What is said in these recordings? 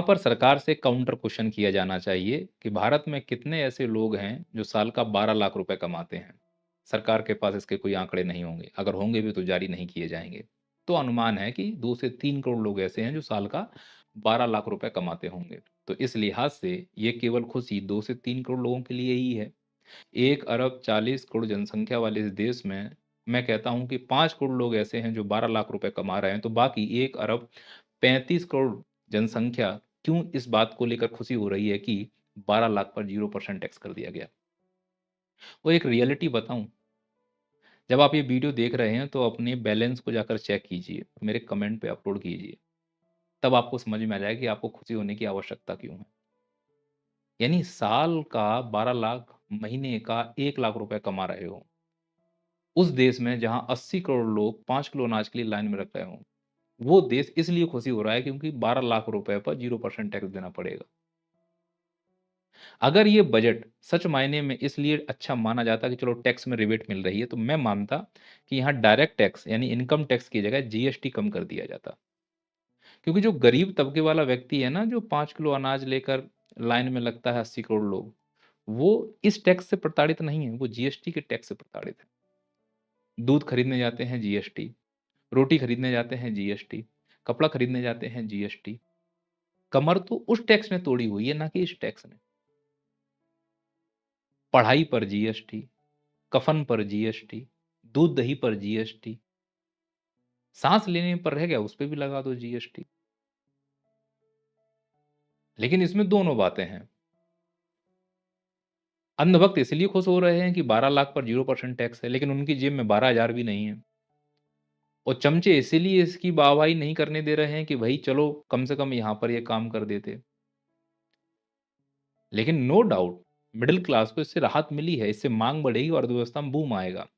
पर सरकार से काउंटर क्वेश्चन किया जाना चाहिए कि भारत में कितने ऐसे लोग हैं जो साल का 12 लाख रुपए कमाते हैं? सरकार के पास इसके कोई आंकड़े नहीं होंगे, अगर होंगे भी तो जारी नहीं किए जाएँगे। तो अनुमान है कि 2 से 3 करोड़ लोग ऐसे हैं जो साल का 12 लाख रुपए कमाते होंगे। तो इस लिहाज से ये केवल खुशी 2 से 3 करोड़ लोगों के लिए ही है। 1 अरब 40 करोड़ जनसंख्या वाले इस देश में मैं कहता हूँ कि 5 करोड़ लोग ऐसे हैं जो 12 लाख रुपए कमा रहे हैं, तो बाकी 1 अरब 35 करोड़ जनसंख्या क्यों इस बात को लेकर खुशी हो रही है कि 12 लाख पर 0% टैक्स कर दिया गया। और एक रियलिटी बताऊँ, जब आप ये वीडियो देख रहे हैं तो अपने बैलेंस को जाकर चेक कीजिए, मेरे कमेंट पे अपलोड कीजिए। तब आपको समझ में आ जाएगा कि आपको खुशी होने की आवश्यकता क्यों है। यानी साल का 12 लाख, महीने का 1 लाख रुपए कमा रहे हो। उस देश में जहाँ 80 करोड़ लोग 5 किलो अनाज के लिए लाइन में लग रहे हों। वो देश इसलिए खुशी हो रहा है क्योंकि 12 लाख रुपए पर 0% टैक्स देना पड़ेगा। अगर ये बजट सच मायने में इसलिए अच्छा माना जाता कि चलो टैक्स में रिबेट मिल रही है, तो मैं मानता कि यहाँ डायरेक्ट टैक्स यानी इनकम टैक्स की जगह जीएसटी कम कर दिया जाता। क्योंकि जो गरीब तबके वाला व्यक्ति है ना, जो 5 किलो अनाज लेकर लाइन में लगता है 80 करोड़ लोग, वो इस टैक्स से प्रताड़ित नहीं है, वो जीएसटी के टैक्स से प्रताड़ित है। दूध खरीदने जाते हैं जीएसटी, रोटी खरीदने जाते हैं जीएसटी, कपड़ा खरीदने जाते हैं जीएसटी। कमर तो उस टैक्स ने तोड़ी हुई है, ना कि इस टैक्स ने। पढ़ाई पर जीएसटी, कफ़न पर जीएसटी, दूध-दही पर जीएसटी, साँस लेने पर रह गया, उस पे भी लगा दो जीएसटी। लेकिन इसमें दोनों बातें हैं। अंधभक्त इसलिए खुश हो रहे हैं कि 12 लाख पर 0% टैक्स है, लेकिन उनकी जेब में 12,000 भी नहीं है। और चमचे इसीलिए इसकी वाहवाही नहीं करने दे रहे हैं कि भई चलो कम से कम यहाँ पर ये काम कर देते। लेकिन नो डाउट मिडल क्लास को इससे राहत मिली है, इससे माँग बढ़ेगी और अर्थव्यवस्था में बूम आएगा।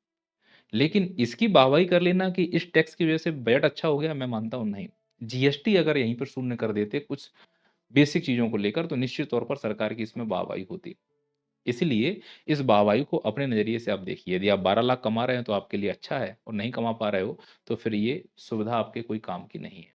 लेकिन इसकी वाहवाही कर लेना कि इस टैक्स की वजह से बजट अच्छा हो गया, मैं मानता हूँ नहीं। जीएसटी अगर यहीं पर शून्य कर देते कुछ बेसिक चीज़ों को लेकर, तो निश्चित तौर पर सरकार की इसमें वाहवाही होती। इसलिए इस वाहवाही को अपने नज़रिए से आप देखिए, यदि आप 12 लाख कमा रहे हैं तो आपके लिए अच्छा है और नहीं कमा पा रहे हो, तो फिर ये सुविधा आपके कोई काम की नहीं है।